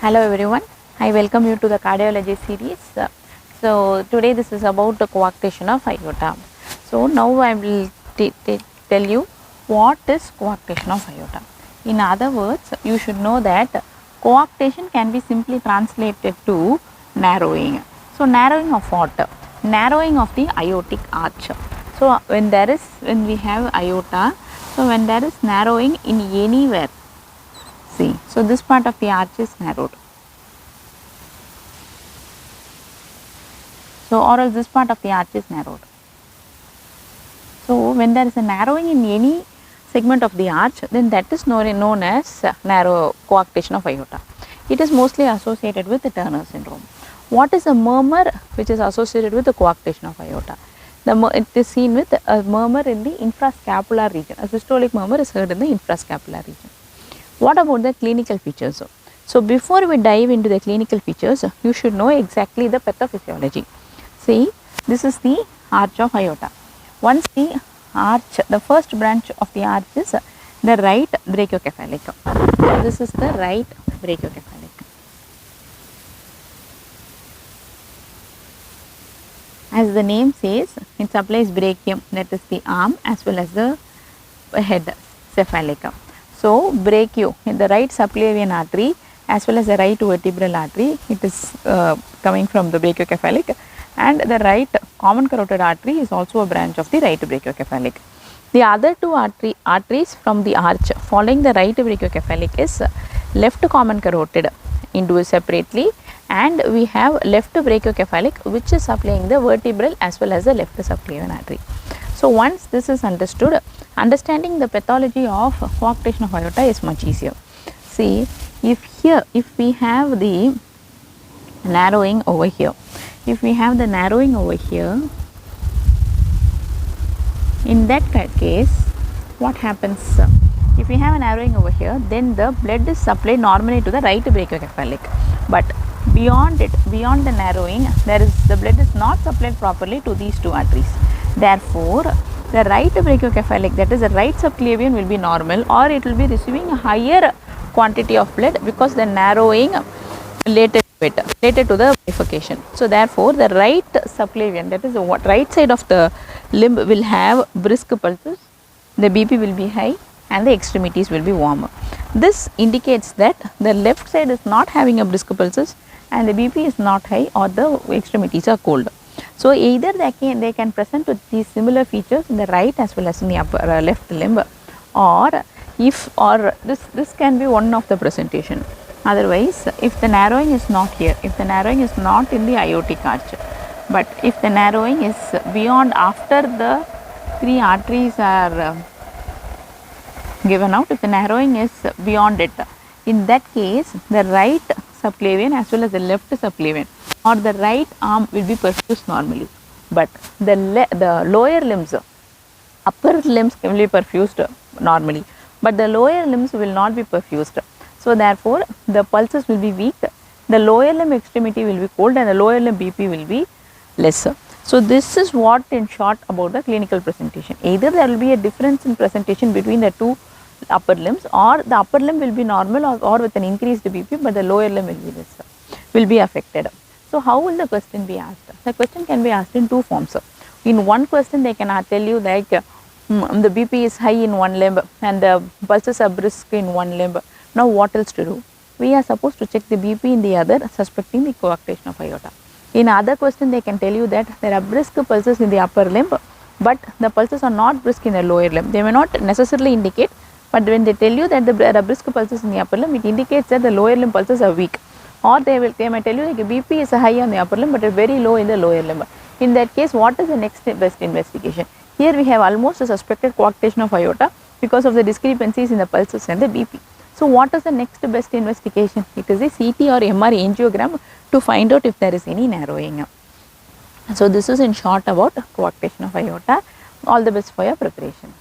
Hello everyone, I welcome you to the cardiology series. So today this is about the coarctation of aorta. So now I will tell you what is coarctation of aorta. In other words, you should know that coarctation can be simply translated to narrowing. So narrowing of what? Narrowing of the aortic arch. So when we have aorta, so when there is narrowing in anywhere, see, so this part of the arch is narrowed. So or else this part of the arch is narrowed. So when there is a narrowing in any segment of the arch, then that is known as narrow coarctation of aorta. It is mostly associated with the Turner syndrome. What is a murmur which is associated with the coarctation of aorta? It is seen with a murmur in the infrascapular region. A systolic murmur is heard in the infrascapular region. What about the clinical features? So before we dive into the clinical features, you should know exactly the pathophysiology. See, this is the arch of aorta. Once the arch, the first branch of the arch is the right brachiocephalic. So this is the right brachiocephalic. As the name says, it supplies brachium, that is the arm, as well as the head, cephalic. So brachio, in the right subclavian artery as well as the right vertebral artery, it is coming from the brachiocephalic, and the right common carotid artery is also a branch of the right brachiocephalic. The other two arteries from the arch following the right brachiocephalic is left common carotid induced separately, and we have left brachiocephalic which is supplying the vertebral as well as the left subclavian artery. So once this is understood, understanding the pathology of coarctation of aorta is much easier. See, if we have the narrowing over here, in that case, what happens? If we have a narrowing over here, then the blood is supplied normally to the right brachiocephalic, but beyond the narrowing, the blood is not supplied properly to these two arteries. Therefore, the right brachiocephalic, that is the right subclavian, will be normal, or it will be receiving a higher quantity of blood because the narrowing related to the bifurcation. So therefore, the right subclavian, that is the right side of the limb, will have brisk pulses, the BP will be high, and the extremities will be warmer. This indicates that the left side is not having a brisk pulses and the BP is not high, or the extremities are cold. So either they can present with these similar features in the right as well as in the upper left limb, or this can be one of the presentation. Otherwise, if the narrowing is not here, if the narrowing is not in the aortic arch, but if the narrowing is beyond, after the three arteries are given out, if the narrowing is beyond it, in that case the right subclavian as well as the left subclavian or the right arm will be perfused normally, but the lower limbs, upper limbs can be perfused normally, but the lower limbs will not be perfused. So therefore, the pulses will be weak, the lower limb extremity will be cold, and the lower limb BP will be lesser. So this is what in short about the clinical presentation. Either there will be a difference in presentation between the two upper limbs, or the upper limb will be normal or with an increased BP, but the lower limb will be affected. So how will the question be asked? The question can be asked in two forms. In one question, they can tell you like the BP is high in one limb and the pulses are brisk in one limb. Now what else to do? We are supposed to check the BP in the other, suspecting the coarctation of aorta. In other question, they can tell you that there are brisk pulses in the upper limb, but the pulses are not brisk in the lower limb. They may not necessarily indicate, but when they tell you that there are brisk pulses in the upper limb, it indicates that the lower limb pulses are weak. Or they may tell you like BP is high on the upper limb but very low in the lower limb. In that case, what is the next best investigation? Here we have almost a suspected coarctation of aorta because of the discrepancies in the pulses and the BP. So what is the next best investigation? It is a CT or MR angiogram to find out if there is any narrowing. So this is in short about coarctation of aorta. All the best for your preparation.